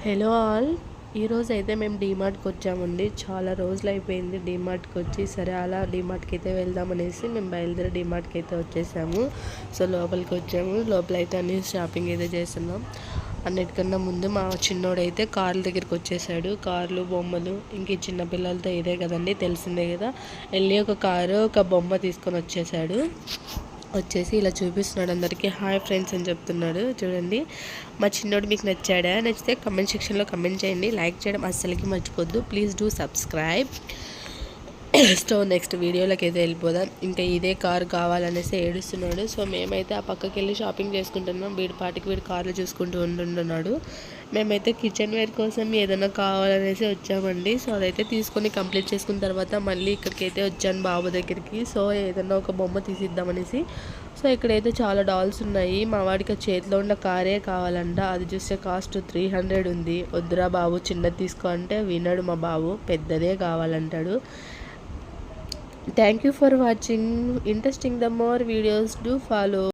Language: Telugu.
Hello all. ఈరోజు అయితే మేము డీమార్ట్కి వచ్చామండి. చాలా రోజులు అయిపోయింది డీమార్ట్కి వచ్చి. సరే అలా డీమార్ట్కి అయితే వెళ్దామనేసి మేము బయలుదేరి డీమార్ట్కి అయితే వచ్చేసాము. సో లోపలికి వచ్చాము. లోపల అయితే అన్ని షాపింగ్ అయితే చేస్తున్నాం. అన్నిటికన్నా ముందు మా చిన్నోడైతే కార్ల దగ్గరికి వచ్చేసాడు. కార్లు, బొమ్మలు, ఇంక చిన్న పిల్లలతో ఇదే కదండి, తెలిసిందే కదా. వెళ్ళి ఒక కారు, ఒక బొమ్మ తీసుకొని వచ్చేసి ఇలా చూపిస్తున్నాడు అందరికీ. హాయ్ ఫ్రెండ్స్ అని చెప్తున్నాడు. చూడండి, మా చిన్నోడు మీకు నచ్చాడా? నచ్చితే కమెంట్ సెక్షన్లో కమెంట్ చేయండి. లైక్ చేయడం అస్సలకి మర్చిపోద్దు. Please do subscribe. So next వీడియోలోకి అయితే వెళ్ళిపోదాం. ఇంకా ఇదే కారు కావాలనేసి ఏడుస్తున్నాడు. సో మేమైతే ఆ పక్కకి వెళ్ళి షాపింగ్ చేసుకుంటున్నాం. వీడి కార్లు చూసుకుంటూ ఉంటున్నాడు. మేమైతే కిచెన్ వేర్ కోసం ఏదైనా కావాలనేసి వచ్చామండి. సో అదైతే తీసుకొని కంప్లీట్ చేసుకున్న తర్వాత మళ్ళీ ఇక్కడికైతే వచ్చాను బాబు దగ్గరికి. సో ఏదైనా ఒక బొమ్మ తీసిద్దామనేసి. సో ఇక్కడైతే చాలా డాల్స్ ఉన్నాయి. మా వాడికి చేతిలో ఉన్న కారే కావాలంట. అది చూస్తే కాస్ట్ 300 ఉంది. వద్దురా బాబు, చిన్నది తీసుకో అంటే వినడు మా బాబు, పెద్దదే కావాలంటాడు. Thank you for watching. Interesting, the more videos do follow.